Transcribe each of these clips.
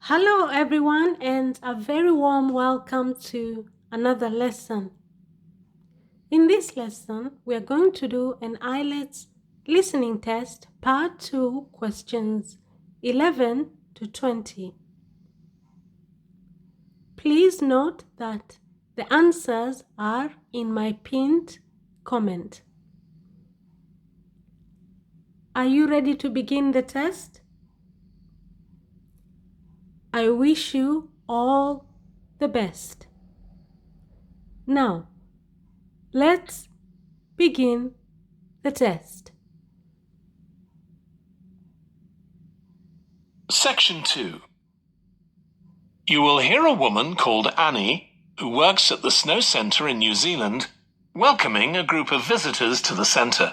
Hello everyone and a very warm welcome to another lesson. In this lesson, we are going to do an IELTS listening test part 2 questions 11 to 20. Please note that the answers are in my pinned comment. Are you ready to begin the test? I wish you all the best. Now, let's begin the test. Section 2. You will hear a woman called Annie, who works at the snow centre in New Zealand, welcoming a group of visitors to the centre.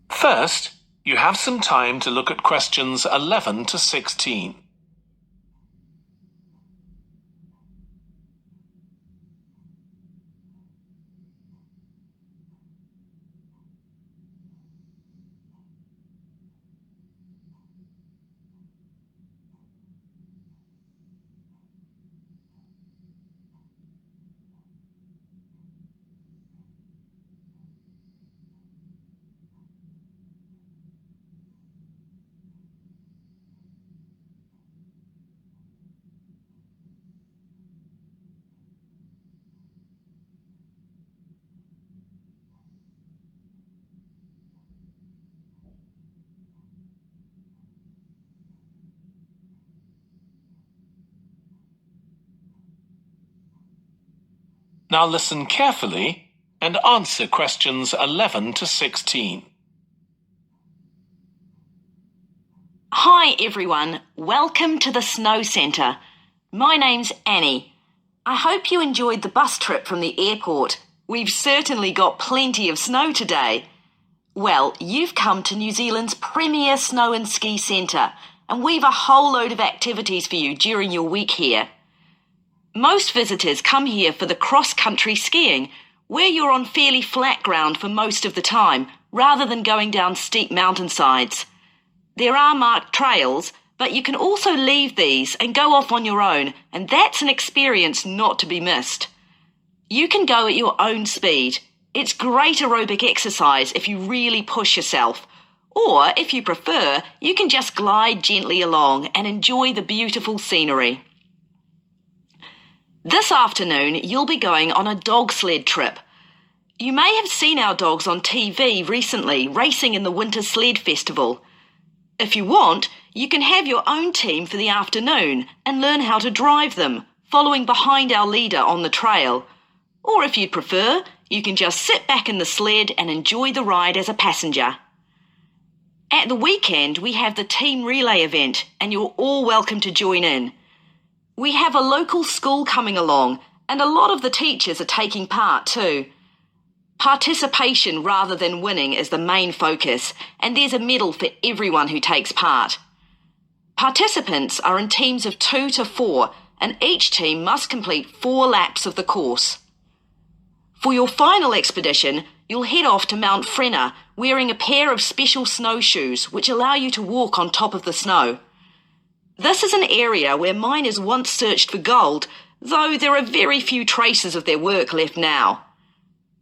First, you have some time to look at questions 11 to 16. Now listen carefully and answer questions 11 to 16. Hi everyone, welcome to the Snow Centre. My name's Annie. I hope you enjoyed the bus trip from the airport. We've certainly got plenty of snow today. Well, you've come to New Zealand's premier snow and ski centre, and we've a whole load of activities for you during your week here. Most visitors come here for the cross-country skiing, where you're on fairly flat ground for most of the time, rather than going down steep mountainsides. There are marked trails, but you can also leave these and go off on your own, and that's an experience not to be missed. You can go at your own speed. It's great aerobic exercise if you really push yourself. Or, if you prefer, you can just glide gently along and enjoy the beautiful scenery. This afternoon, you'll be going on a dog sled trip. You may have seen our dogs on TV recently racing in the Winter Sled Festival. If you want, you can have your own team for the afternoon and learn how to drive them, following behind our leader on the trail. Or if you'd prefer, you can just sit back in the sled and enjoy the ride as a passenger. At the weekend, we have the team relay event, and you're all welcome to join in. We have a local school coming along, and a lot of the teachers are taking part too. Participation rather than winning is the main focus, and there's a medal for everyone who takes part. Participants are in teams of 2 to 4, and each team must complete 4 laps of the course. For your final expedition, you'll head off to Mount Frenna wearing a pair of special snowshoes which allow you to walk on top of the snow. This is an area where miners once searched for gold, though there are very few traces of their work left now.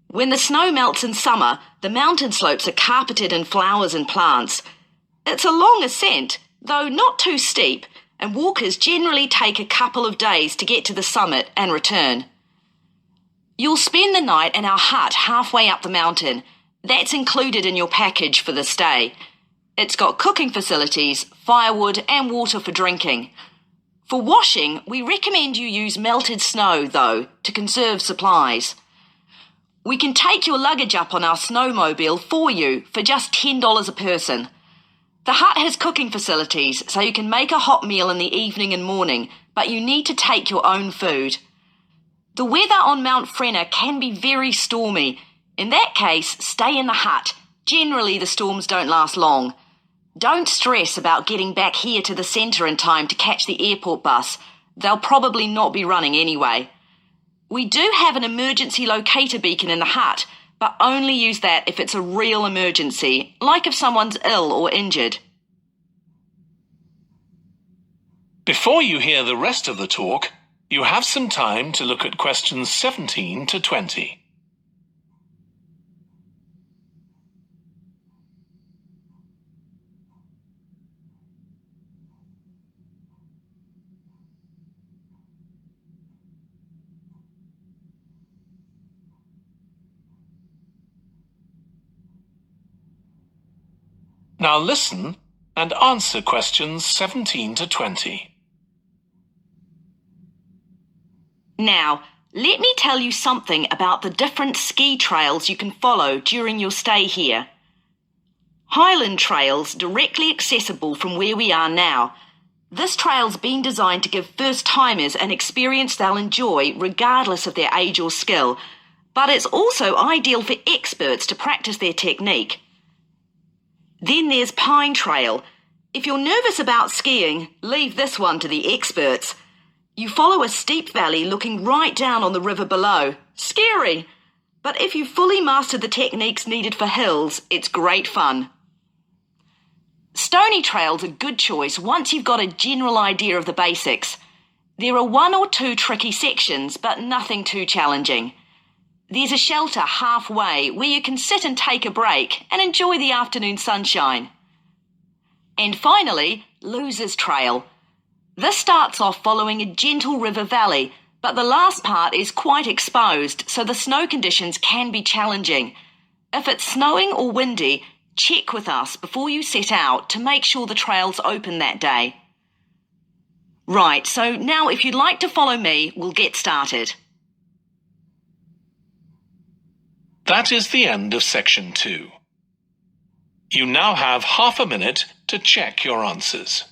When the snow melts in summer, the mountain slopes are carpeted in flowers and plants. It's a long ascent, though not too steep, and walkers generally take a couple of days to get to the summit and return. You'll spend the night in our hut halfway up the mountain. That's included in your package for the stay. It's got cooking facilities, firewood and water for drinking. For washing, we recommend you use melted snow, though, to conserve supplies. We can take your luggage up on our snowmobile for you for just $10 a person. The hut has cooking facilities, so you can make a hot meal in the evening and morning, but you need to take your own food. The weather on Mount Frenna can be very stormy. In that case, stay in the hut. Generally, the storms don't last long. Don't stress about getting back here to the centre in time to catch the airport bus. They'll probably not be running anyway. We do have an emergency locator beacon in the hut, but only use that if it's a real emergency, like if someone's ill or injured. Before you hear the rest of the talk, you have some time to look at questions 17 to 20. Now listen and answer questions 17 to 20. Now, let me tell you something about the different ski trails you can follow during your stay here. Highland Trail's directly accessible from where we are now. This trail's been designed to give first-timers an experience they'll enjoy regardless of their age or skill, but it's also ideal for experts to practice their technique. Then there's Pine Trail. If you're nervous about skiing, leave this one to the experts. You follow a steep valley looking right down on the river below. Scary! But if you've fully mastered the techniques needed for hills, it's great fun. Stony Trail's a good choice once you've got a general idea of the basics. There are 1 or 2 tricky sections, but nothing too challenging. There's a shelter halfway where you can sit and take a break and enjoy the afternoon sunshine. And finally, Losers Trail. This starts off following a gentle river valley, but the last part is quite exposed, so the snow conditions can be challenging. If it's snowing or windy, check with us before you set out to make sure the trail's open that day. Right, so now if you'd like to follow me, we'll get started. That is the end of section 2. You now have half a minute to check your answers.